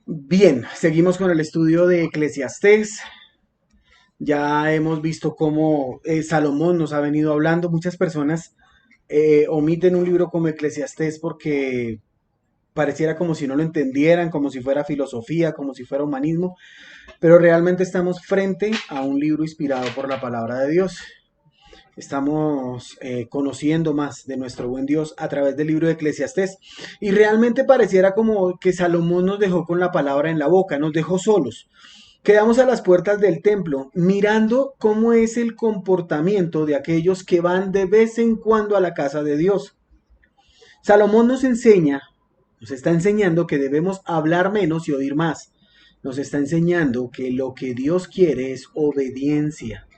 Bien, seguimos con el estudio de Eclesiastés. Ya hemos visto cómo Salomón nos ha venido hablando. Muchas personas omiten un libro como Eclesiastés porque pareciera como si no lo entendieran, como si fuera filosofía, como si fuera humanismo, pero realmente estamos frente a un libro inspirado por la palabra de Dios. Estamos conociendo más de nuestro buen Dios a través del libro de Eclesiastés. Y realmente pareciera como que Salomón nos dejó con la palabra en la boca, nos dejó solos. Quedamos a las puertas del templo mirando cómo es el comportamiento de aquellos que van de vez en cuando a la casa de Dios. Salomón nos está enseñando que debemos hablar menos y oír más. Nos está enseñando que lo que Dios quiere es obediencia,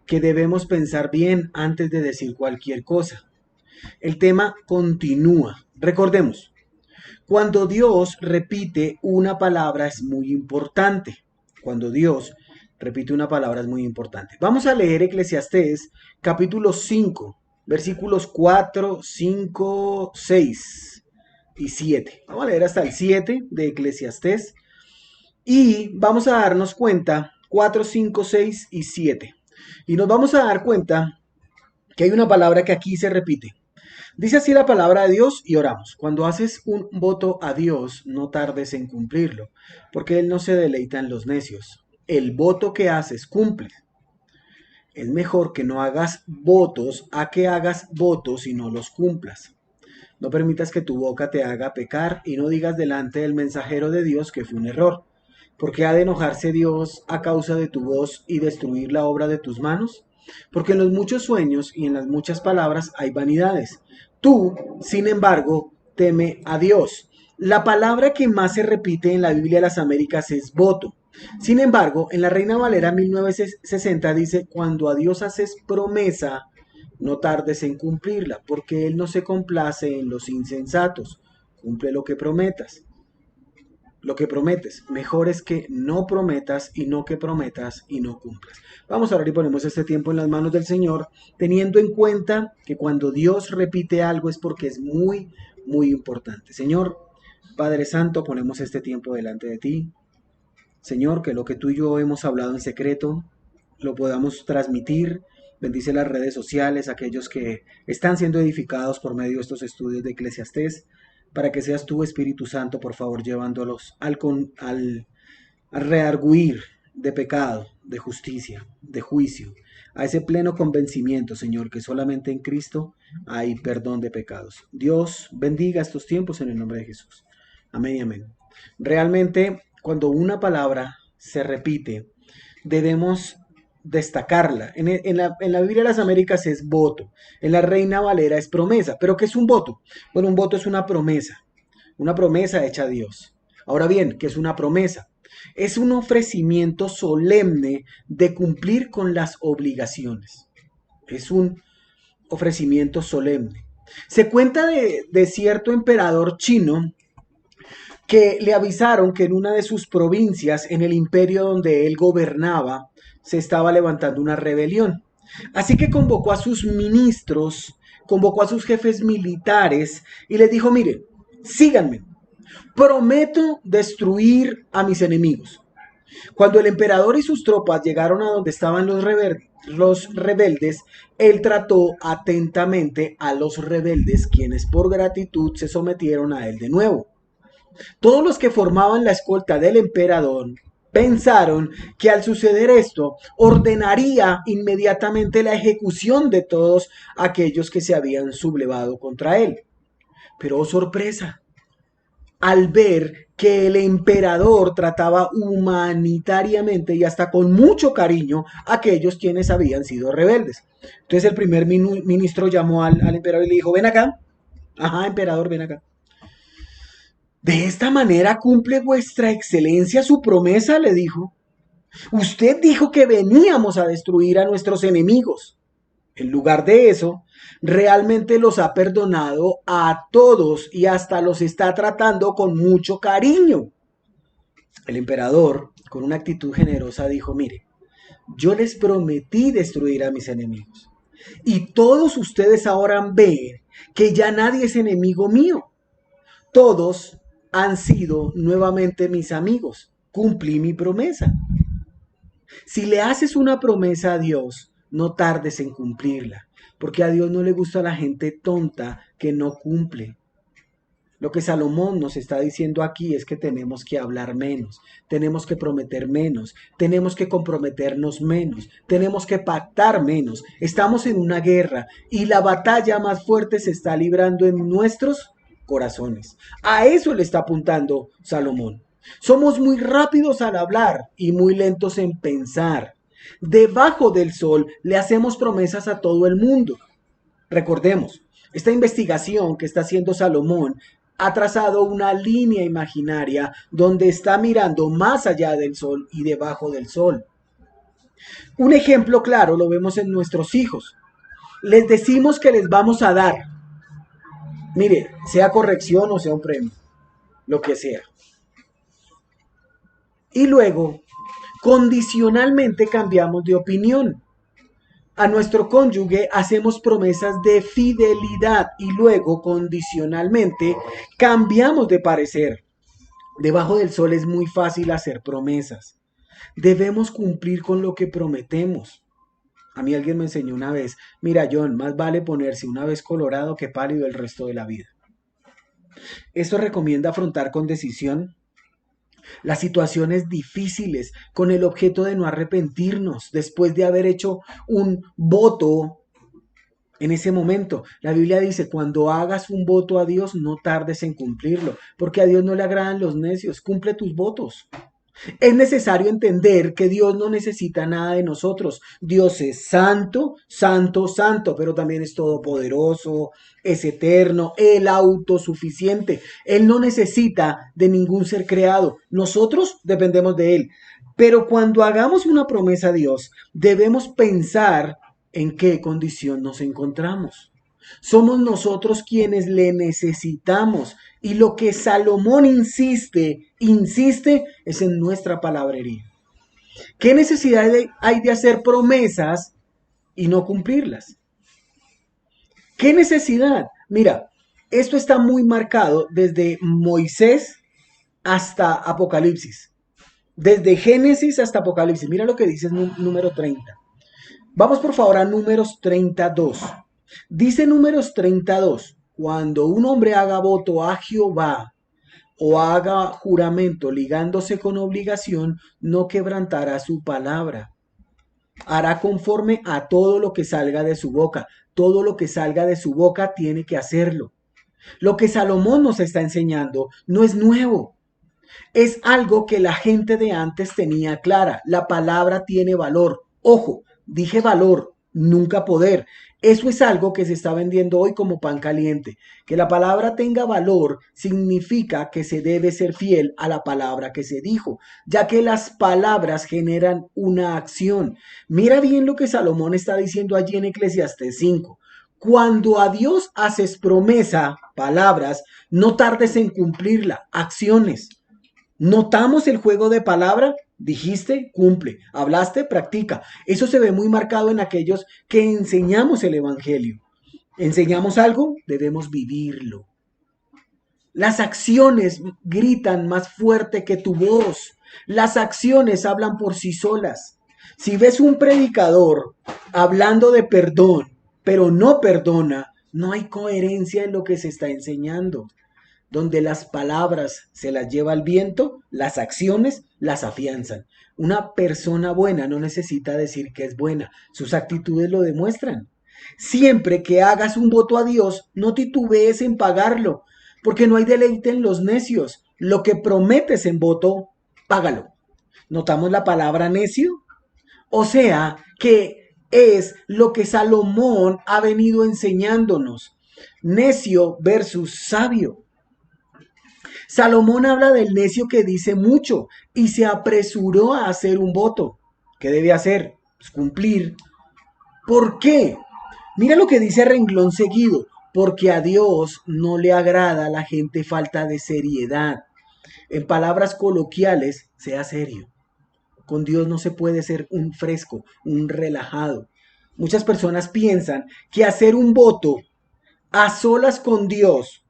que debemos pensar bien antes de decir cualquier cosa. El tema continúa. Recordemos, cuando Dios repite una palabra es muy importante. Cuando Dios repite una palabra es muy importante. Vamos a leer Eclesiastés capítulo 5, versículos 4, 5, 6 y 7. Vamos a leer hasta el 7 de Eclesiastés y vamos a darnos cuenta 4, 5, 6 y 7. Y nos vamos a dar cuenta que hay una palabra que aquí se repite. Dice así la palabra de Dios y oramos. Cuando haces un voto a Dios, no tardes en cumplirlo, porque Él no se deleita en los necios. El voto que haces cumple. Es mejor que no hagas votos a que hagas votos y no los cumplas. No permitas que tu boca te haga pecar y no digas delante del mensajero de Dios que fue un error. ¿Por qué ha de enojarse Dios a causa de tu voz y destruir la obra de tus manos? Porque en los muchos sueños y en las muchas palabras hay vanidades. Tú, sin embargo, teme a Dios. La palabra que más se repite en la Biblia de las Américas es voto. Sin embargo, en la Reina Valera 1960 dice, cuando a Dios haces promesa, no tardes en cumplirla, porque Él no se complace en los insensatos. Cumple lo que prometas. Lo que prometes. Mejor es que no prometas y no que prometas y no cumplas. Vamos a orar y ponemos este tiempo en las manos del Señor, teniendo en cuenta que cuando Dios repite algo es porque es muy, muy importante. Señor, Padre Santo, ponemos este tiempo delante de ti. Señor, que lo que tú y yo hemos hablado en secreto lo podamos transmitir. Bendice las redes sociales, aquellos que están siendo edificados por medio de estos estudios de Eclesiastés, para que seas tú, Espíritu Santo, por favor, llevándolos al rearguir de pecado, de justicia, de juicio, a ese pleno convencimiento, Señor, que solamente en Cristo hay perdón de pecados. Dios bendiga estos tiempos en el nombre de Jesús. Amén y amén. Realmente, cuando una palabra se repite, debemos destacarla. En la Biblia de las Américas es voto, en la Reina Valera es promesa. ¿Pero qué es un voto? Bueno, un voto es una promesa hecha a Dios. Ahora bien, ¿qué es una promesa? Es un ofrecimiento solemne de cumplir con las obligaciones. Es un ofrecimiento solemne. Se cuenta de cierto emperador chino que le avisaron que en una de sus provincias, en el imperio donde él gobernaba, se estaba levantando una rebelión. Así que convocó a sus ministros, convocó a sus jefes militares y les dijo, miren, síganme, prometo destruir a mis enemigos. Cuando el emperador y sus tropas llegaron a donde estaban los rebeldes, él trató atentamente a los rebeldes, quienes por gratitud se sometieron a él de nuevo. Todos los que formaban la escolta del emperador pensaron que al suceder esto ordenaría inmediatamente la ejecución de todos aquellos que se habían sublevado contra él. Pero oh sorpresa, al ver que el emperador trataba humanitariamente y hasta con mucho cariño a aquellos quienes habían sido rebeldes. Entonces el primer ministro llamó al emperador y le dijo, ven acá, ajá, emperador, ven acá. De esta manera cumple vuestra excelencia su promesa, le dijo. Usted dijo que veníamos a destruir a nuestros enemigos. En lugar de eso, realmente los ha perdonado a todos y hasta los está tratando con mucho cariño. El emperador, con una actitud generosa, dijo, mire, yo les prometí destruir a mis enemigos. Y todos ustedes ahora ven que ya nadie es enemigo mío. Todos han sido nuevamente mis amigos. Cumplí mi promesa. Si le haces una promesa a Dios, no tardes en cumplirla, porque a Dios no le gusta la gente tonta que no cumple. Lo que Salomón nos está diciendo aquí es que tenemos que hablar menos, tenemos que prometer menos, tenemos que comprometernos menos, tenemos que pactar menos. Estamos en una guerra y la batalla más fuerte se está librando en nuestros corazones. A eso le está apuntando Salomón. Somos muy rápidos al hablar y muy lentos en pensar. Debajo del sol le hacemos promesas a todo el mundo. Recordemos, esta investigación que está haciendo Salomón ha trazado una línea imaginaria donde está mirando más allá del sol y debajo del sol. Un ejemplo claro lo vemos en nuestros hijos. Les decimos que les vamos a dar, mire, sea corrección o sea un premio, lo que sea. Y luego, condicionalmente cambiamos de opinión. A nuestro cónyuge hacemos promesas de fidelidad y luego condicionalmente cambiamos de parecer. Debajo del sol es muy fácil hacer promesas. Debemos cumplir con lo que prometemos. A mí alguien me enseñó una vez, mira John, más vale ponerse una vez colorado que pálido el resto de la vida. Esto recomienda afrontar con decisión las situaciones difíciles con el objeto de no arrepentirnos después de haber hecho un voto en ese momento. La Biblia dice, cuando hagas un voto a Dios, no tardes en cumplirlo, porque a Dios no le agradan los necios. Cumple tus votos. Es necesario entender que Dios no necesita nada de nosotros. Dios es santo, santo, santo, pero también es todopoderoso, es eterno, el autosuficiente. Él no necesita de ningún ser creado. Nosotros dependemos de Él. Pero cuando hagamos una promesa a Dios, debemos pensar en qué condición nos encontramos. Somos nosotros quienes le necesitamos. Y lo que Salomón insiste, es en nuestra palabrería. ¿Qué necesidad hay de hacer promesas y no cumplirlas? ¿Qué necesidad? Mira, esto está muy marcado desde Moisés hasta Apocalipsis. Desde Génesis hasta Apocalipsis. Mira lo que dice número 30. Vamos por favor a números 32. Dice números 32, cuando un hombre haga voto a Jehová o haga juramento ligándose con obligación, no quebrantará su palabra. Hará conforme a todo lo que salga de su boca. Todo lo que salga de su boca tiene que hacerlo. Lo que Salomón nos está enseñando no es nuevo. Es algo que la gente de antes tenía clara. La palabra tiene valor. Ojo, dije valor, nunca poder. Eso es algo que se está vendiendo hoy como pan caliente. Que la palabra tenga valor significa que se debe ser fiel a la palabra que se dijo, ya que las palabras generan una acción. Mira bien lo que Salomón está diciendo allí en Eclesiastés 5. Cuando a Dios haces promesa, palabras, no tardes en cumplirla, acciones. ¿Notamos el juego de palabra? Dijiste, cumple. Hablaste, practica. Eso se ve muy marcado en aquellos que enseñamos el Evangelio. ¿Enseñamos algo? Debemos vivirlo. Las acciones gritan más fuerte que tu voz. Las acciones hablan por sí solas. Si ves un predicador hablando de perdón, pero no perdona, no hay coherencia en lo que se está enseñando. Donde las palabras se las lleva el viento, las acciones las afianzan. Una persona buena no necesita decir que es buena, sus actitudes lo demuestran. Siempre que hagas un voto a Dios, no titubees en pagarlo, porque no hay deleite en los necios. Lo que prometes en voto, págalo. ¿Notamos la palabra necio? O sea, que es lo que Salomón ha venido enseñándonos. Necio versus sabio. Salomón habla del necio que dice mucho y se apresuró a hacer un voto. ¿Qué debe hacer? Pues cumplir. ¿Por qué? Mira lo que dice a renglón seguido. Porque a Dios no le agrada la gente falta de seriedad. En palabras coloquiales, sea serio. Con Dios no se puede ser un fresco, un relajado. Muchas personas piensan que hacer un voto a solas con Dios,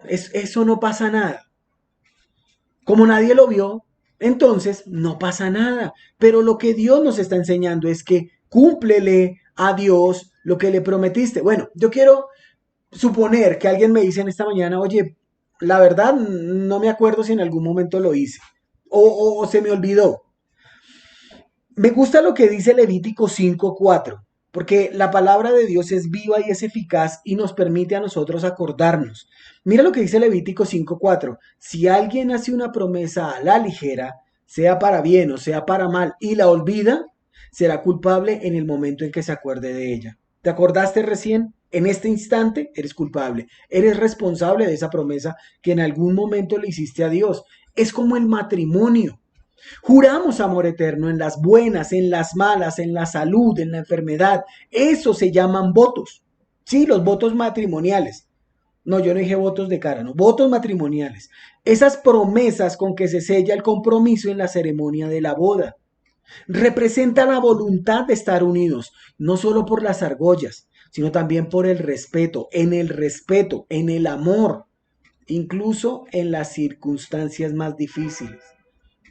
eso no pasa nada. Como nadie lo vio, entonces no pasa nada. Pero lo que Dios nos está enseñando es que cúmplele a Dios lo que le prometiste. Bueno, yo quiero suponer que alguien me dice en esta mañana, oye, la verdad no me acuerdo si en algún momento lo hice o se me olvidó. Me gusta lo que dice Levítico 5:4, porque la palabra de Dios es viva y es eficaz y nos permite a nosotros acordarnos. Mira lo que dice Levítico 5:4. Si alguien hace una promesa a la ligera, sea para bien o sea para mal, y la olvida, será culpable en el momento en que se acuerde de ella. ¿Te acordaste recién? En este instante eres culpable. Eres responsable de esa promesa que en algún momento le hiciste a Dios. Es como el matrimonio. Juramos amor eterno en las buenas, en las malas, en la salud, en la enfermedad. Eso se llaman votos. Sí, los votos matrimoniales. No, yo no dije votos de cara, no, votos matrimoniales. Esas promesas con que se sella el compromiso en la ceremonia de la boda. Representa la voluntad de estar unidos, no solo por las argollas, sino también por el respeto, en el amor, incluso en las circunstancias más difíciles.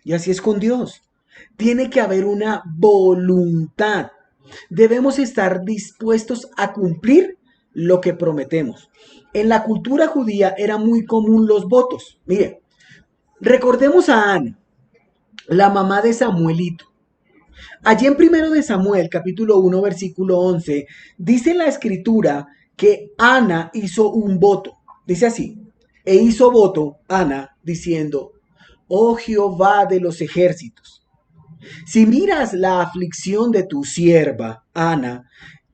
Y así es con Dios. Tiene que haber una voluntad. Debemos estar dispuestos a cumplir lo que prometemos. En la cultura judía era muy común los votos. Mire, recordemos a Ana, la mamá de Samuelito. Allí en primero de Samuel, capítulo 1, versículo 11, dice la escritura que Ana hizo un voto. Dice así, e hizo voto Ana diciendo, oh Jehová de los ejércitos, si miras la aflicción de tu sierva, Ana,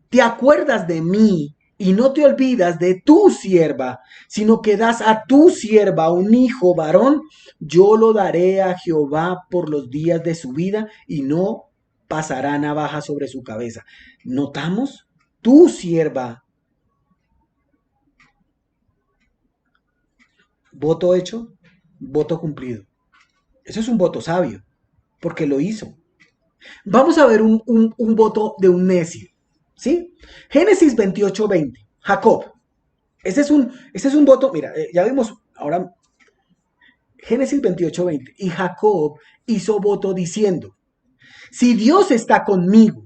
te acuerdas de mí y no te olvidas de tu sierva, sino que das a tu sierva un hijo varón, yo lo daré a Jehová por los días de su vida y no pasará navaja sobre su cabeza. ¿Notamos? Tu sierva. Voto hecho, voto cumplido. Eso es un voto sabio, porque lo hizo. Vamos a ver un voto de un necio. ¿Sí? Génesis 28:20. Jacob. Ese es un voto. Mira, ya vimos ahora Génesis 28:20. Y Jacob hizo voto diciendo: si Dios está conmigo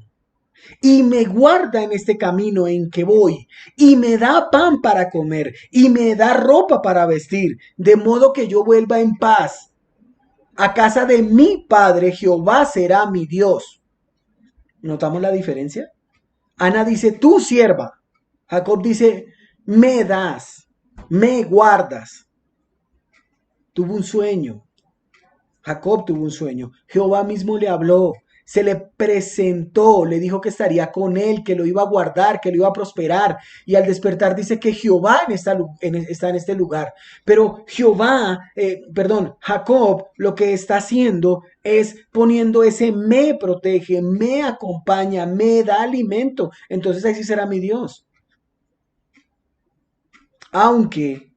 y me guarda en este camino en que voy, y me da pan para comer, y me da ropa para vestir, de modo que yo vuelva en paz a casa de mi padre, Jehová será mi Dios. ¿Notamos la diferencia? Ana dice, tu sierva. Jacob dice, me das, me guardas. Tuvo un sueño. Jacob tuvo un sueño. Jehová mismo le habló, se le presentó, le dijo que estaría con él, que lo iba a guardar, que lo iba a prosperar. Y al despertar dice que Jehová está en este lugar. Pero Jacob lo que está haciendo es poniendo ese me protege, me acompaña, me da alimento. Entonces ahí sí será mi Dios. Aunque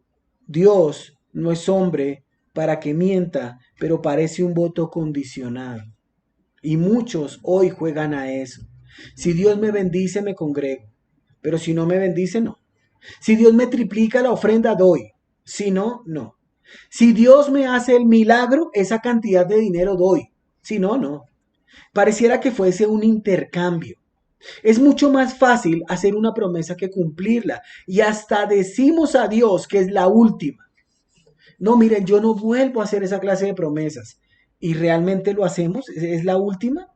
Dios no es hombre para que mienta, pero parece un voto condicionado. Y muchos hoy juegan a eso. Si Dios me bendice, me congrego. Pero si no me bendice, no. Si Dios me triplica la ofrenda, doy. Si no, no. Si Dios me hace el milagro, esa cantidad de dinero doy. Si no, no. Pareciera que fuese un intercambio. Es mucho más fácil hacer una promesa que cumplirla. Y hasta decimos a Dios que es la última. No, miren, yo no vuelvo a hacer esa clase de promesas. ¿Y realmente lo hacemos? ¿Es la última?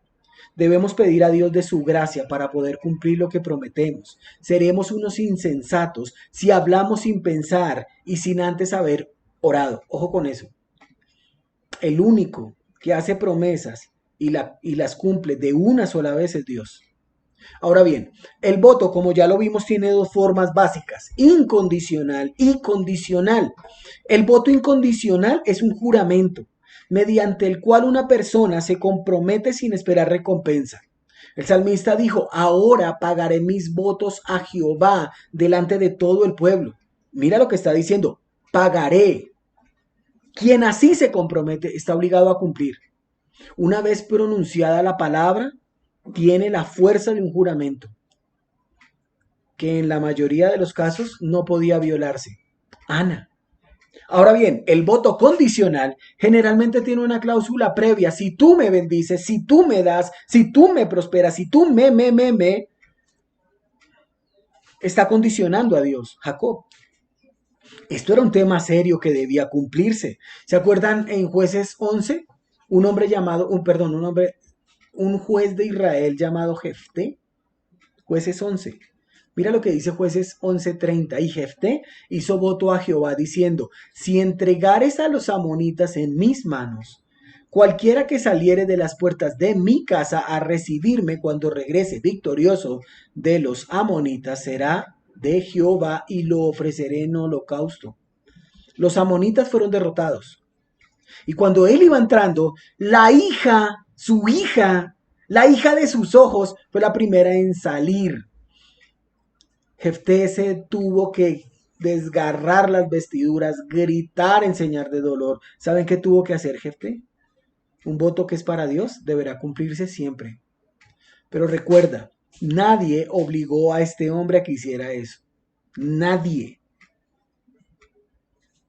Debemos pedir a Dios de su gracia para poder cumplir lo que prometemos. Seremos unos insensatos si hablamos sin pensar y sin antes haber orado. Ojo con eso. El único que hace promesas y las cumple de una sola vez es Dios. Ahora bien, el voto, como ya lo vimos, tiene dos formas básicas, incondicional y condicional. El voto incondicional es un juramento mediante el cual una persona se compromete sin esperar recompensa. El salmista dijo, ahora pagaré mis votos a Jehová delante de todo el pueblo. Mira lo que está diciendo, pagaré. Quien así se compromete está obligado a cumplir. Una vez pronunciada la palabra, tiene la fuerza de un juramento, que en la mayoría de los casos no podía violarse. Ana, Ahora bien, el voto condicional generalmente tiene una cláusula previa. Si tú me bendices, si tú me das, si tú me prosperas, si tú está condicionando a Dios, Jacob. Esto era un tema serio que debía cumplirse. ¿Se acuerdan en Jueces 11? Un hombre llamado, un juez de Israel llamado Jefté. Jueces 11. Mira lo que dice Jueces 11:30. Y Jefté hizo voto a Jehová diciendo, si entregares a los amonitas en mis manos, cualquiera que saliere de las puertas de mi casa a recibirme cuando regrese victorioso de los amonitas será de Jehová y lo ofreceré en holocausto. Los amonitas fueron derrotados. Y cuando él iba entrando, su hija, la hija de sus ojos, fue la primera en salir. Jefté se tuvo que desgarrar las vestiduras, gritar en señal de dolor. ¿Saben qué tuvo que hacer Jefté? Un voto que es para Dios deberá cumplirse siempre. Pero recuerda, nadie obligó a este hombre a que hiciera eso. Nadie.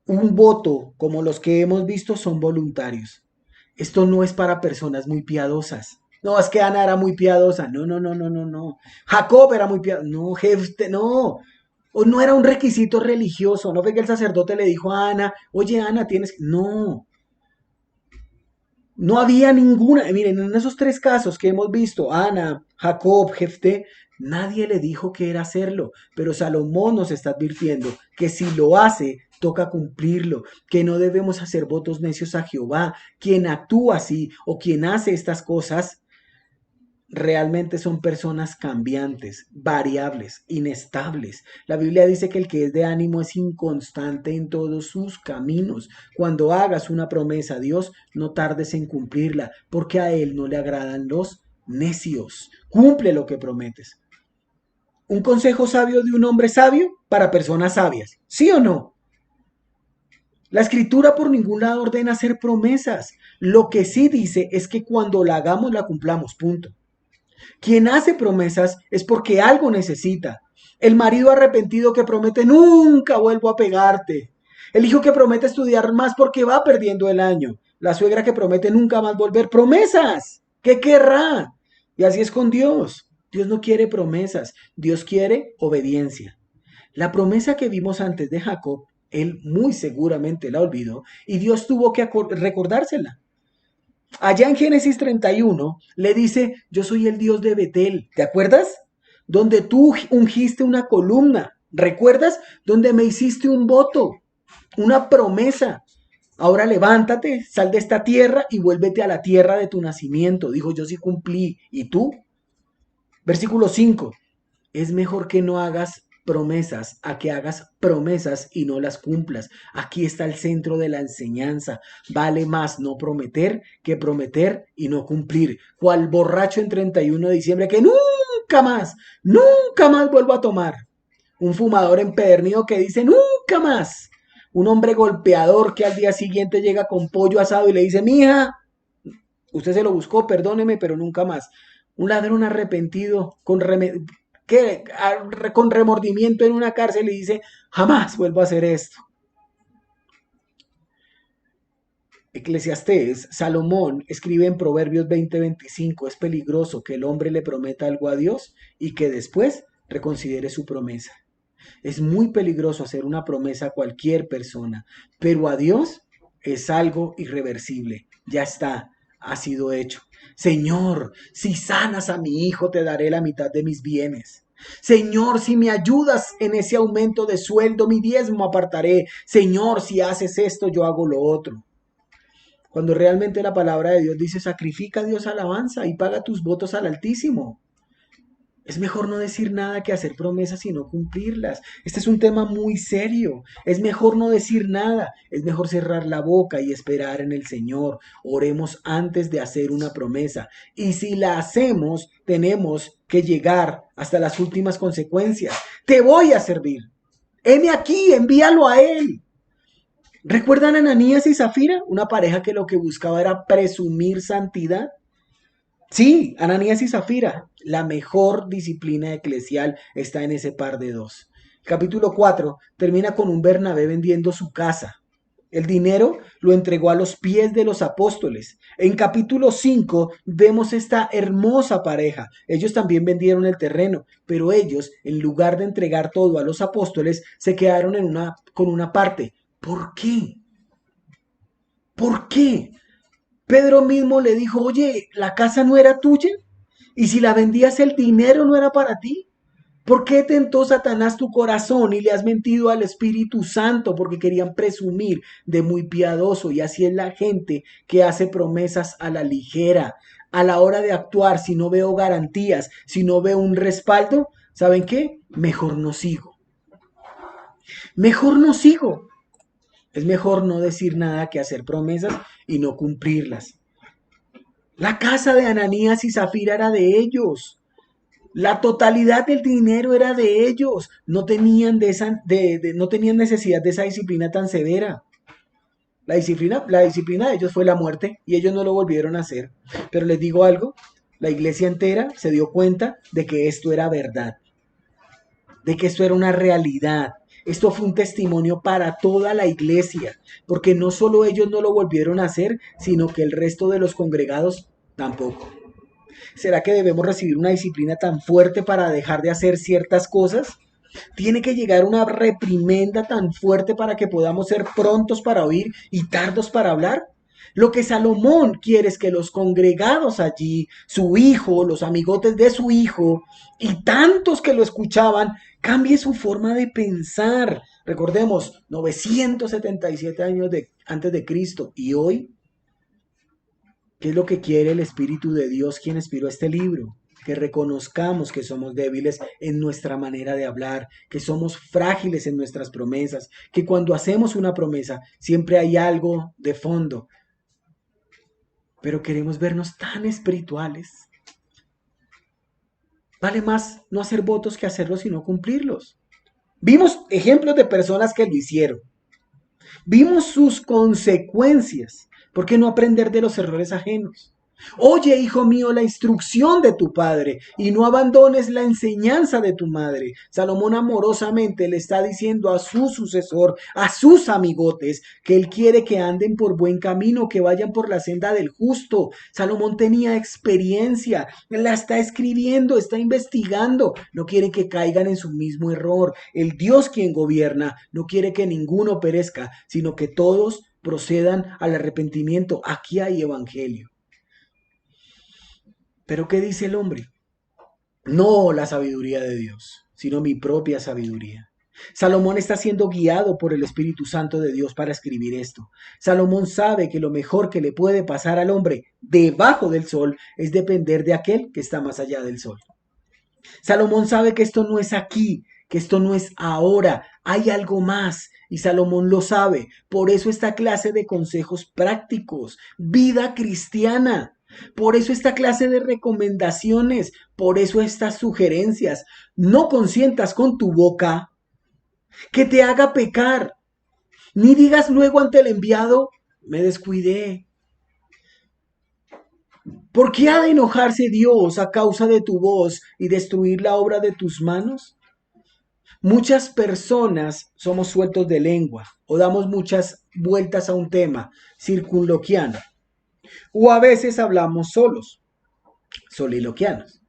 Un voto como los que hemos visto son voluntarios. Esto no es para personas muy piadosas. No, es que Ana era muy piadosa. No, no, no, no, no, no. Jacob era muy piadoso. No, Jefte, no. O no era un requisito religioso. No fue que el sacerdote le dijo a Ana, oye Ana, tienes... No. No había ninguna, miren, en esos tres casos que hemos visto, Ana, Jacob, Jefté, nadie le dijo que era hacerlo, pero Salomón nos está advirtiendo que si lo hace, toca cumplirlo, que no debemos hacer votos necios a Jehová. Quien actúa así o quien hace estas cosas realmente son personas cambiantes, variables, inestables. La Biblia dice que el que es de ánimo es inconstante en todos sus caminos. Cuando hagas una promesa a Dios, no tardes en cumplirla, porque a Él no le agradan los necios. Cumple lo que prometes. Un consejo sabio de un hombre sabio para personas sabias. ¿Sí o no? La escritura por ningún lado ordena hacer promesas. Lo que sí dice es que cuando la hagamos, la cumplamos. Punto. Quien hace promesas es porque algo necesita. El marido arrepentido que promete nunca vuelvo a pegarte. El hijo que promete estudiar más porque va perdiendo el año. La suegra que promete nunca más volver. Promesas. ¿Qué querrá? Y así es con Dios. Dios no quiere promesas. Dios quiere obediencia. La promesa que vimos antes de Jacob, él muy seguramente la olvidó y Dios tuvo que recordársela. Allá en Génesis 31 le dice, yo soy el Dios de Betel, ¿te acuerdas? Donde tú ungiste una columna, ¿recuerdas? Donde me hiciste un voto, una promesa. Ahora levántate, sal de esta tierra y vuélvete a la tierra de tu nacimiento. Dijo, yo sí cumplí. ¿Y tú? Versículo 5. Es mejor que no hagas promesas a que hagas promesas y no las cumplas. Aquí está el centro de la enseñanza. Vale más no prometer que prometer y no cumplir. Cual borracho en 31 de diciembre que nunca más vuelvo a tomar. Un fumador empedernido que dice nunca más. Un hombre golpeador que al día siguiente llega con pollo asado y le dice, mija, usted se lo buscó, perdóneme, pero nunca más. Un ladrón arrepentido con remordimiento en una cárcel y dice, jamás vuelvo a hacer esto. Eclesiastés, Salomón escribe en Proverbios 20:25, es peligroso que el hombre le prometa algo a Dios y que después reconsidere su promesa. Es muy peligroso hacer una promesa a cualquier persona, pero a Dios es algo irreversible. Ya está, ha sido hecho. Señor, si sanas a mi hijo, te daré la mitad de mis bienes. Señor, si me ayudas en ese aumento de sueldo, mi diezmo apartaré. Señor, si haces esto, yo hago lo otro. Cuando realmente la palabra de Dios dice, sacrifica a Dios alabanza y paga tus votos al Altísimo. Es mejor no decir nada que hacer promesas y no cumplirlas. Este es un tema muy serio. Es mejor no decir nada. Es mejor cerrar la boca y esperar en el Señor. Oremos antes de hacer una promesa. Y si la hacemos, tenemos que llegar hasta las últimas consecuencias. Te voy a servir. Heme aquí, envíalo a Él. ¿Recuerdan a Ananías y Zafira? Una pareja que lo que buscaba era presumir santidad. Sí, Ananías y Zafira, la mejor disciplina eclesial está en ese par de dos. Capítulo 4 termina con un Bernabé vendiendo su casa. El dinero lo entregó a los pies de los apóstoles. En capítulo 5 vemos esta hermosa pareja. Ellos también vendieron el terreno, pero ellos, en lugar de entregar todo a los apóstoles, se quedaron con una parte. ¿Por qué? ¿Por qué? Pedro mismo le dijo, oye, ¿la casa no era tuya? Y si la vendías, el dinero no era para ti. ¿Por qué tentó Satanás tu corazón y le has mentido al Espíritu Santo? Porque querían presumir de muy piadoso. Y así es la gente que hace promesas a la ligera. A la hora de actuar, si no veo garantías, si no veo un respaldo, ¿saben qué? Mejor no sigo. Mejor no sigo. Es mejor no decir nada que hacer promesas y no cumplirlas. La casa de Ananías y Zafira era de ellos. La totalidad del dinero era de ellos. No tenían, no tenían necesidad de esa disciplina tan severa. La disciplina de ellos fue la muerte y ellos no lo volvieron a hacer. Pero les digo algo, la iglesia entera se dio cuenta de que esto era verdad, de que esto era una realidad. Esto fue un testimonio para toda la iglesia, porque no solo ellos no lo volvieron a hacer, sino que el resto de los congregados tampoco. ¿Será que debemos recibir una disciplina tan fuerte para dejar de hacer ciertas cosas? ¿Tiene que llegar una reprimenda tan fuerte para que podamos ser prontos para oír y tardos para hablar? Lo que Salomón quiere es que los congregados allí, su hijo, los amigotes de su hijo y tantos que lo escuchaban, cambie su forma de pensar. Recordemos, 977 años antes de Cristo y hoy, ¿qué es lo que quiere el Espíritu de Dios quien inspiró este libro? Que reconozcamos que somos débiles en nuestra manera de hablar, que somos frágiles en nuestras promesas, que cuando hacemos una promesa siempre hay algo de fondo, pero queremos vernos tan espirituales. Vale más no hacer votos que hacerlos y no cumplirlos. Vimos ejemplos de personas que lo hicieron. Vimos sus consecuencias. ¿Por qué no aprender de los errores ajenos? Oye, hijo mío, la instrucción de tu padre y no abandones la enseñanza de tu madre. Salomón amorosamente le está diciendo a su sucesor, a sus amigotes, que él quiere que anden por buen camino, que vayan por la senda del justo. Salomón tenía experiencia, la está escribiendo, está investigando, no quiere que caigan en su mismo error. El Dios quien gobierna no quiere que ninguno perezca, sino que todos procedan al arrepentimiento. Aquí hay evangelio. Pero ¿qué dice el hombre? No la sabiduría de Dios, sino mi propia sabiduría. Salomón está siendo guiado por el Espíritu Santo de Dios para escribir esto. Salomón sabe que lo mejor que le puede pasar al hombre debajo del sol es depender de aquel que está más allá del sol. Salomón sabe que esto no es aquí, que esto no es ahora, hay algo más y Salomón lo sabe. Por eso esta clase de consejos prácticos, vida cristiana. Por eso esta clase de recomendaciones, por eso estas sugerencias. No consientas con tu boca que te haga pecar, ni digas luego ante el enviado, me descuidé. ¿Por qué ha de enojarse Dios a causa de tu voz y destruir la obra de tus manos? Muchas personas somos sueltos de lengua o damos muchas vueltas a un tema, circunloquiano, o a veces hablamos solos, soliloquianos.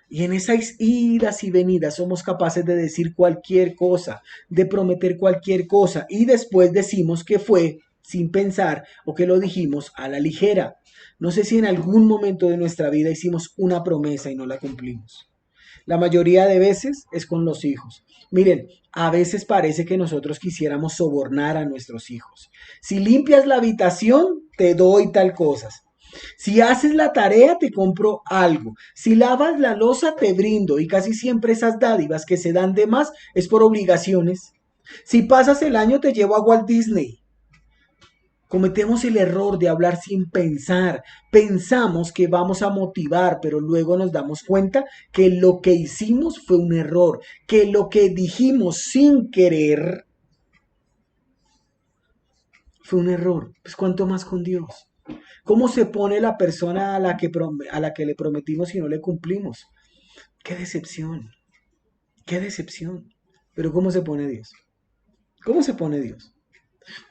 Y en esas idas y venidas somos capaces de decir cualquier cosa, de prometer cualquier cosa y después decimos que fue sin pensar o que lo dijimos a la ligera. No sé si en algún momento de nuestra vida hicimos una promesa y no la cumplimos. La mayoría de veces es con los hijos. Miren, a veces parece que nosotros quisiéramos sobornar a nuestros hijos. Si limpias la habitación, te doy tal cosa. Si haces la tarea, te compro algo. Si lavas la loza, te brindo. Y casi siempre esas dádivas que se dan de más es por obligaciones. Si pasas el año, te llevo a Walt Disney. Cometemos el error de hablar sin pensar. Pensamos que vamos a motivar, pero luego nos damos cuenta que lo que hicimos fue un error, que lo que dijimos sin querer fue un error. Pues cuánto más con Dios. ¿Cómo se pone la persona a la que le prometimos y no le cumplimos? Qué decepción, qué decepción. Pero ¿cómo se pone Dios? ¿Cómo se pone Dios?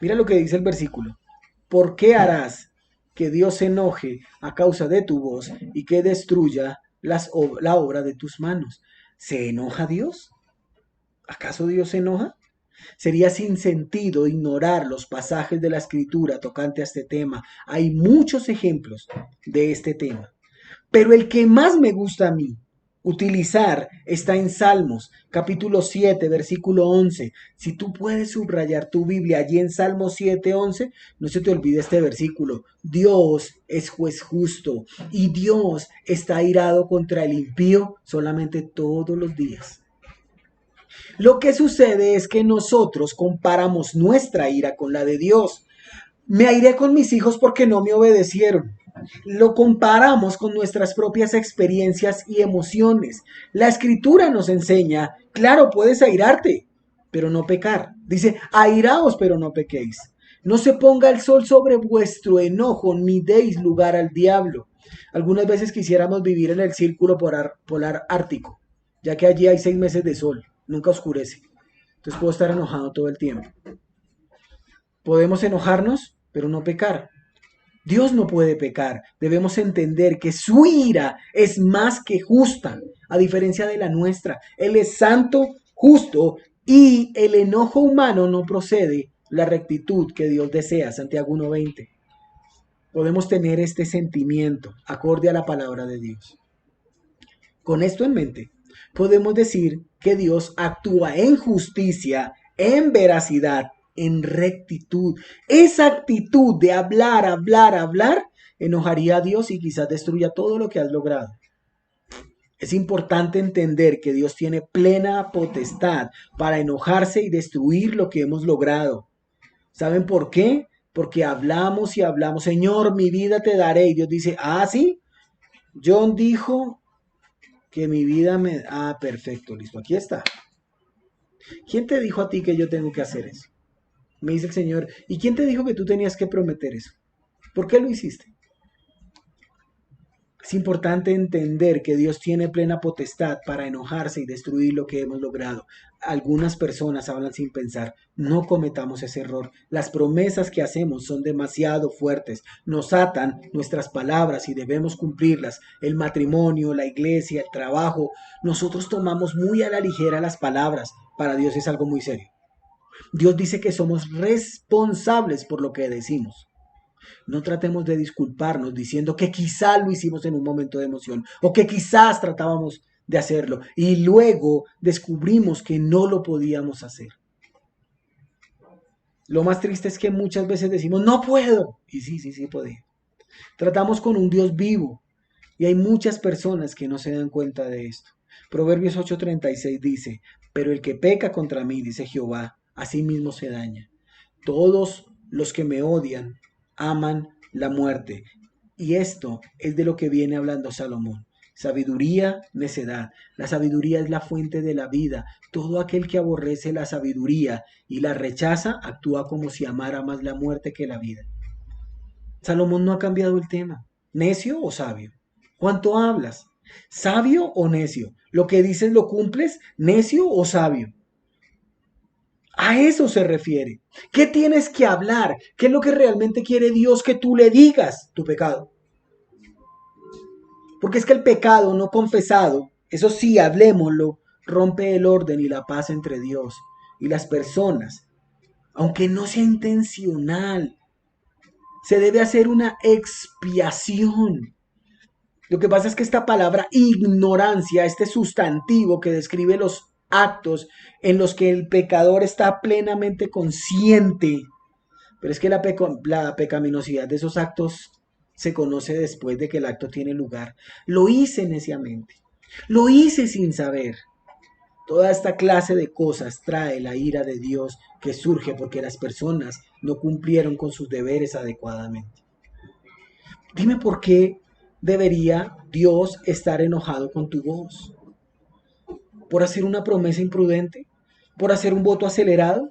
Mira lo que dice el versículo. ¿Por qué harás que Dios se enoje a causa de tu voz y que destruya la obra de tus manos? ¿Se enoja Dios? ¿Acaso Dios se enoja? Sería sin sentido ignorar los pasajes de la escritura tocante a este tema. Hay muchos ejemplos de este tema. Pero el que más me gusta a mí utilizar está en Salmos, capítulo 7, versículo 11. Si tú puedes subrayar tu Biblia allí en Salmos 7, 11, no se te olvide este versículo. Dios es juez justo y Dios está airado contra el impío solamente todos los días. Lo que sucede es que nosotros comparamos nuestra ira con la de Dios. Me airé con mis hijos porque no me obedecieron. Lo comparamos con nuestras propias experiencias y emociones. La escritura nos enseña, claro, puedes airarte, pero no pecar. Dice, airaos, pero no pequéis. No se ponga el sol sobre vuestro enojo, ni deis lugar al diablo. Algunas veces quisiéramos vivir en el círculo polar ártico, ya que allí hay 6 meses de sol, nunca oscurece. Entonces puedo estar enojado todo el tiempo. Podemos enojarnos, pero no pecar. Dios no puede pecar. Debemos entender que su ira es más que justa, a diferencia de la nuestra. Él es santo, justo, y el enojo humano no procede la rectitud que Dios desea. Santiago 1:20. Podemos tener este sentimiento acorde a la palabra de Dios. Con esto en mente, podemos decir que Dios actúa en justicia, en veracidad, en rectitud. Esa actitud de hablar, hablar, hablar, enojaría a Dios y quizás destruya todo lo que has logrado. Es importante entender que Dios tiene plena potestad para enojarse y destruir lo que hemos logrado. ¿Saben por qué? Porque hablamos y hablamos, Señor, mi vida te daré. Y Dios dice, ah, sí. John dijo que mi vida me... Ah, perfecto, listo, aquí está. ¿Quién te dijo a ti que yo tengo que hacer eso? Me dice el Señor, ¿y quién te dijo que tú tenías que prometer eso? ¿Por qué lo hiciste? Es importante entender que Dios tiene plena potestad para enojarse y destruir lo que hemos logrado. Algunas personas hablan sin pensar. No cometamos ese error. Las promesas que hacemos son demasiado fuertes. Nos atan nuestras palabras y debemos cumplirlas. El matrimonio, la iglesia, el trabajo. Nosotros tomamos muy a la ligera las palabras. Para Dios es algo muy serio. Dios dice que somos responsables por lo que decimos. No tratemos de disculparnos diciendo que quizá lo hicimos en un momento de emoción o que quizás tratábamos de hacerlo y luego descubrimos que no lo podíamos hacer. Lo más triste es que muchas veces decimos, no puedo. Y sí podía. Tratamos con un Dios vivo y hay muchas personas que no se dan cuenta de esto. Proverbios 8:36 dice, pero el que peca contra mí, dice Jehová, a sí mismo se daña. Todos los que me odian aman la muerte. Y esto es de lo que viene hablando Salomón. Sabiduría, necedad. La sabiduría es la fuente de la vida. Todo aquel que aborrece la sabiduría y la rechaza actúa como si amara más la muerte que la vida. Salomón no ha cambiado el tema. ¿Necio o sabio? ¿Cuánto hablas? ¿Sabio o necio? ¿Lo que dices lo cumples? ¿Necio o sabio? A eso se refiere. ¿Qué tienes que hablar? ¿Qué es lo que realmente quiere Dios que tú le digas? Tu pecado. Porque es que el pecado no confesado, eso sí, hablemoslo, rompe el orden y la paz entre Dios y las personas. Aunque no sea intencional, se debe hacer una expiación. Lo que pasa es que esta palabra ignorancia, este sustantivo que describe los actos en los que el pecador está plenamente consciente, pero es que la pecaminosidad de esos actos se conoce después de que el acto tiene lugar. Lo hice neciamente, lo hice sin saber. Toda esta clase de cosas trae la ira de Dios que surge porque las personas no cumplieron con sus deberes adecuadamente. Dime por qué debería Dios estar enojado con tu voz. ¿Por hacer una promesa imprudente? ¿Por hacer un voto acelerado?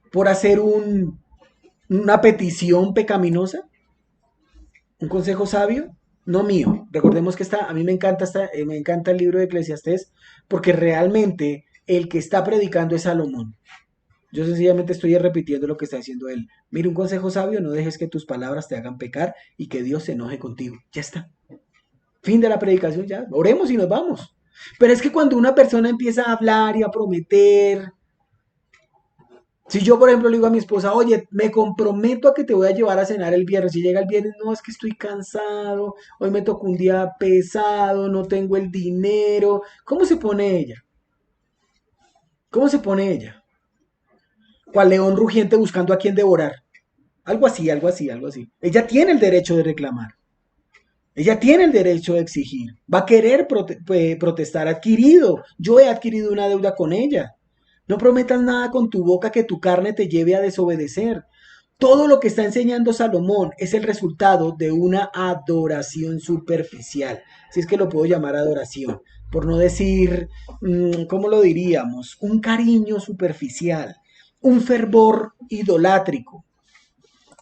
¿Por hacer una petición pecaminosa? ¿Un consejo sabio? No mío. Recordemos que a mí me encanta el libro de Eclesiastés porque realmente el que está predicando es Salomón. Yo sencillamente estoy repitiendo lo que está diciendo él. Mira, un consejo sabio, no dejes que tus palabras te hagan pecar y que Dios se enoje contigo. Ya está. Fin de la predicación, ya. Oremos y nos vamos. Pero es que cuando una persona empieza a hablar y a prometer, si yo, por ejemplo, le digo a mi esposa, oye, me comprometo a que te voy a llevar a cenar el viernes. Si llega el viernes, no, es que estoy cansado, hoy me tocó un día pesado, no tengo el dinero. ¿Cómo se pone ella? ¿Cómo se pone ella? ¿Cuál león rugiente buscando a quien devorar? Algo así, algo así, algo así. Ella tiene el derecho de reclamar. Ella tiene el derecho de exigir. Va a querer protestar. Adquirido. Yo he adquirido una deuda con ella. No prometas nada con tu boca que tu carne te lleve a desobedecer. Todo lo que está enseñando Salomón es el resultado de una adoración superficial. Si es que lo puedo llamar adoración. Por no decir, ¿cómo lo diríamos? Un cariño superficial. Un fervor idolátrico,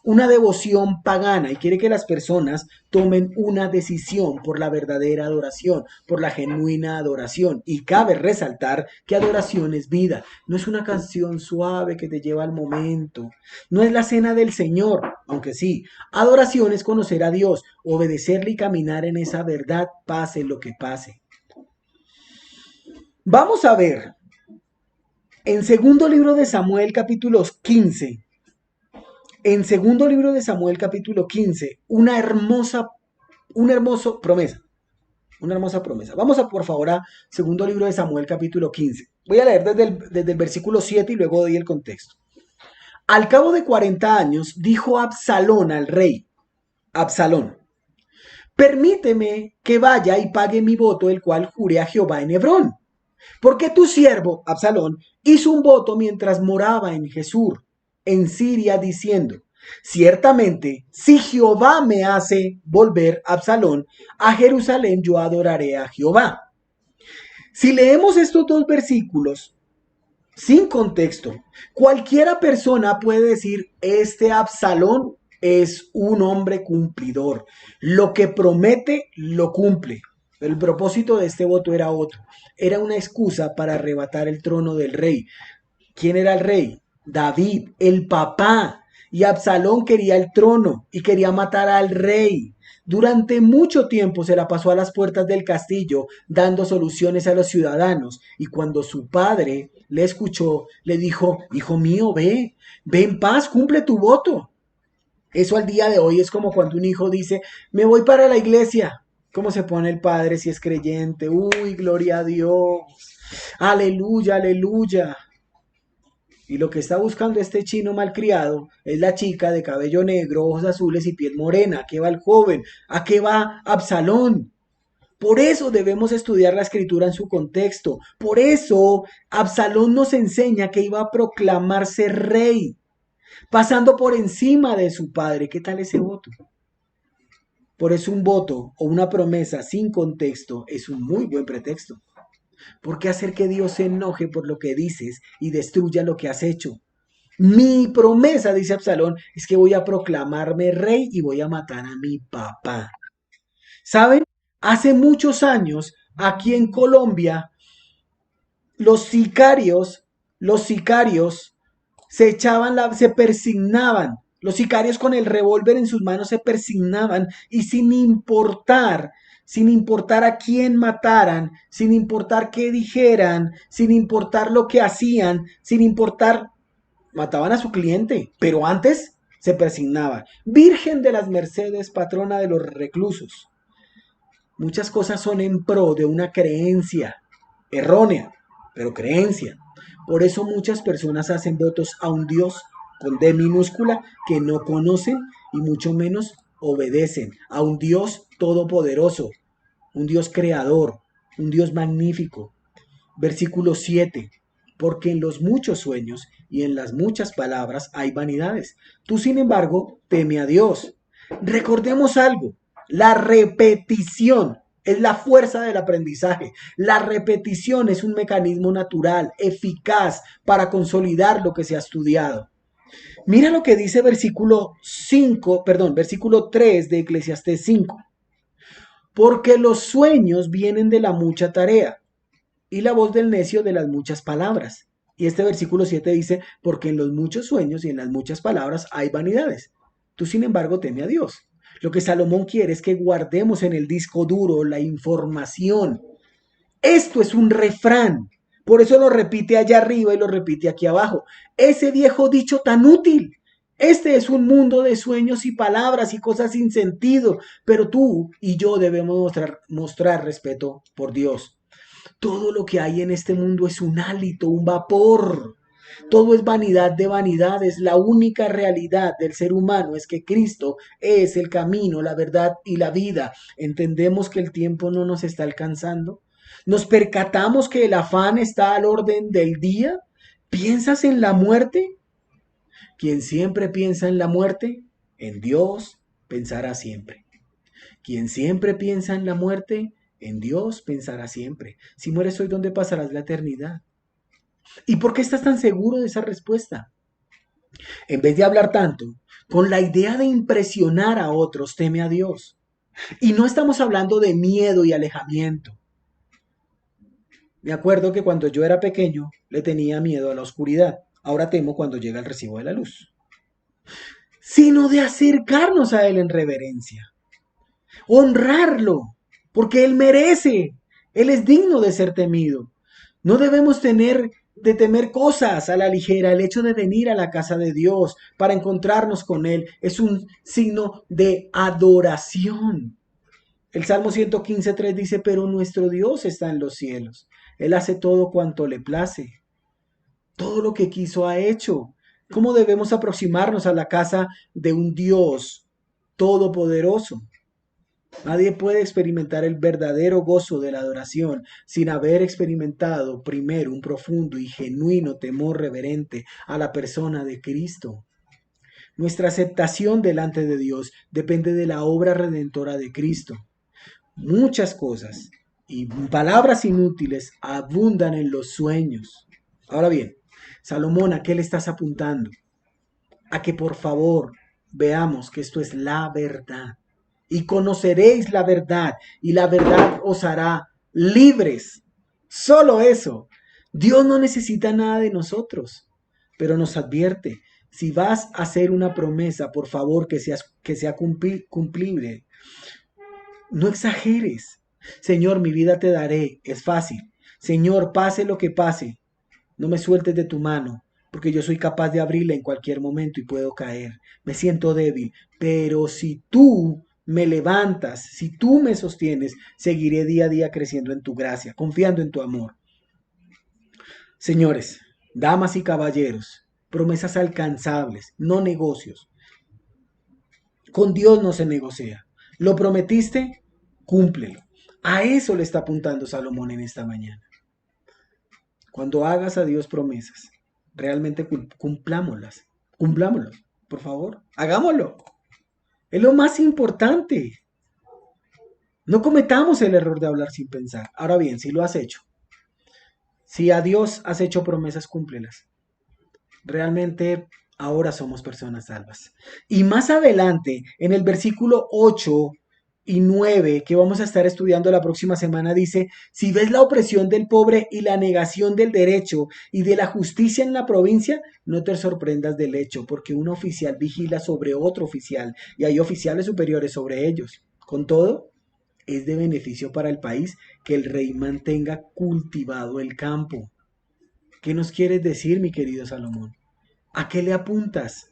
una devoción pagana, y quiere que las personas tomen una decisión por la verdadera adoración, por la genuina adoración. Y cabe resaltar que adoración es vida, no es una canción suave que te lleva al momento, no es la cena del Señor, aunque sí, adoración es conocer a Dios, obedecerle y caminar en esa verdad, pase lo que pase. Vamos a ver en segundo libro de Samuel capítulos 15. En segundo libro de Samuel capítulo 15, una hermosa promesa. Vamos a, por favor, a segundo libro de Samuel capítulo 15. Voy a leer desde el versículo 7 y luego doy el contexto. Al cabo de 40 años, dijo Absalón al rey, Absalón, permíteme que vaya y pague mi voto, el cual juré a Jehová en Hebrón. Porque tu siervo, Absalón, hizo un voto mientras moraba en Jesús, en Siria, diciendo, ciertamente, si Jehová me hace volver Absalón a Jerusalén, yo adoraré a Jehová. Si leemos estos dos versículos sin contexto, cualquiera persona puede decir, este Absalón es un hombre cumplidor. Lo que promete, lo cumple. Pero el propósito de este voto era otro. Era una excusa para arrebatar el trono del rey. ¿Quién era el rey? David, el papá. Y Absalón quería el trono y quería matar al rey. Durante mucho tiempo se la pasó a las puertas del castillo dando soluciones a los ciudadanos, y cuando su padre le escuchó, le dijo, hijo mío, ve en paz, cumple tu voto. Eso al día de hoy es como cuando un hijo dice, me voy para la iglesia. ¿Cómo se pone el padre si es creyente? Uy, gloria a Dios. Aleluya, aleluya. Y lo que está buscando este chino malcriado es la chica de cabello negro, ojos azules y piel morena. ¿A qué va el joven? ¿A qué va Absalón? Por eso debemos estudiar la escritura en su contexto. Por eso Absalón nos enseña que iba a proclamarse rey, pasando por encima de su padre. ¿Qué tal ese voto? Por eso un voto o una promesa sin contexto es un muy buen pretexto. ¿Por qué hacer que Dios se enoje por lo que dices y destruya lo que has hecho? Mi promesa, dice Absalón, es que voy a proclamarme rey y voy a matar a mi papá. ¿Saben? Hace muchos años, aquí en Colombia, los sicarios se persignaban. Los sicarios con el revólver en sus manos se persignaban y sin importar a quién mataran, sin importar qué dijeran, sin importar lo que hacían, sin importar, mataban a su cliente, pero antes se persignaban. Virgen de las Mercedes, patrona de los reclusos. Muchas cosas son en pro de una creencia errónea, pero creencia. Por eso muchas personas hacen votos a un Dios con D minúscula que no conocen y mucho menos obedecen. A un Dios todopoderoso, un Dios creador, un Dios magnífico. Versículo 7. Porque en los muchos sueños y en las muchas palabras hay vanidades. Tú, sin embargo, teme a Dios. Recordemos algo. La repetición es la fuerza del aprendizaje. La repetición es un mecanismo natural, eficaz para consolidar lo que se ha estudiado. Mira lo que dice versículo 3 de Eclesiastés 5. Porque los sueños vienen de la mucha tarea y la voz del necio de las muchas palabras. Y este versículo 7 dice, porque en los muchos sueños y en las muchas palabras hay vanidades. Tú, sin embargo, teme a Dios. Lo que Salomón quiere es que guardemos en el disco duro la información. Esto es un refrán. Por eso lo repite allá arriba y lo repite aquí abajo. Ese viejo dicho tan útil. Este es un mundo de sueños y palabras y cosas sin sentido, pero tú y yo debemos mostrar respeto por Dios. Todo lo que hay en este mundo es un hálito, un vapor. Todo es vanidad de vanidades. La única realidad del ser humano es que Cristo es el camino, la verdad y la vida. ¿Entendemos que el tiempo no nos está alcanzando? ¿Nos percatamos que el afán está al orden del día? ¿Piensas en la muerte? Quien siempre piensa en la muerte, en Dios pensará siempre. Quien siempre piensa en la muerte, en Dios pensará siempre. Si mueres hoy, ¿dónde pasarás la eternidad? ¿Y por qué estás tan seguro de esa respuesta? En vez de hablar tanto, con la idea de impresionar a otros, teme a Dios. Y no estamos hablando de miedo y alejamiento. Me acuerdo que cuando yo era pequeño le tenía miedo a la oscuridad. Ahora temo cuando llega el recibo de la luz. Sino de acercarnos a Él en reverencia. Honrarlo, porque Él merece. Él es digno de ser temido. No debemos de temer cosas a la ligera. El hecho de venir a la casa de Dios para encontrarnos con Él es un signo de adoración. El Salmo 115:3 dice, pero nuestro Dios está en los cielos. Él hace todo cuanto le place. Todo lo que quiso ha hecho. ¿Cómo debemos aproximarnos a la casa de un Dios todopoderoso? Nadie puede experimentar el verdadero gozo de la adoración sin haber experimentado primero un profundo y genuino temor reverente a la persona de Cristo. Nuestra aceptación delante de Dios depende de la obra redentora de Cristo. Muchas cosas y palabras inútiles abundan en los sueños. Ahora bien, Salomón, ¿a qué le estás apuntando? A que por favor veamos que esto es la verdad. Y conoceréis la verdad, y la verdad os hará libres. Solo eso. Dios no necesita nada de nosotros, pero nos advierte, si vas a hacer una promesa, por favor que sea cumplible. No exageres. Señor, mi vida te daré. Es fácil. Señor, pase lo que pase, no me sueltes de tu mano, porque yo soy capaz de abrirla en cualquier momento y puedo caer. Me siento débil, pero si tú me levantas, si tú me sostienes, seguiré día a día creciendo en tu gracia, confiando en tu amor. Señores, damas y caballeros, promesas alcanzables, no negocios. Con Dios no se negocia. Lo prometiste, cúmplelo. A eso le está apuntando Salomón en esta mañana. Cuando hagas a Dios promesas, realmente cumplámoslas. Cumplámoslas, por favor. Hagámoslo. Es lo más importante. No cometamos el error de hablar sin pensar. Ahora bien, si lo has hecho, si a Dios has hecho promesas, cúmplelas. Realmente ahora somos personas salvas. Y más adelante, en el versículo 8 y 9 que vamos a estar estudiando la próxima semana, dice, si ves la opresión del pobre y la negación del derecho y de la justicia en la provincia, no te sorprendas del hecho, porque un oficial vigila sobre otro oficial y hay oficiales superiores sobre ellos. Con todo, es de beneficio para el país que el rey mantenga cultivado el campo. ¿Qué nos quieres decir, mi querido Salomón? ¿A qué le apuntas?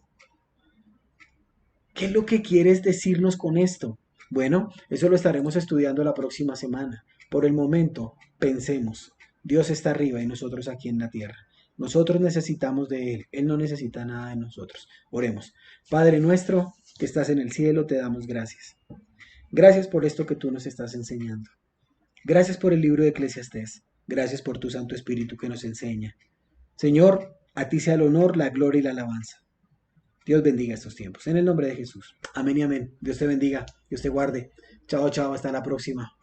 ¿Qué es lo que quieres decirnos con esto? Bueno, eso lo estaremos estudiando la próxima semana. Por el momento, pensemos. Dios está arriba y nosotros aquí en la tierra. Nosotros necesitamos de Él. Él no necesita nada de nosotros. Oremos. Padre nuestro que estás en el cielo, te damos gracias. Gracias por esto que tú nos estás enseñando. Gracias por el libro de Eclesiastés. Gracias por tu Santo Espíritu que nos enseña. Señor, a ti sea el honor, la gloria y la alabanza. Dios bendiga estos tiempos. En el nombre de Jesús. Amén y amén. Dios te bendiga. Dios te guarde. Chao, chao. Hasta la próxima.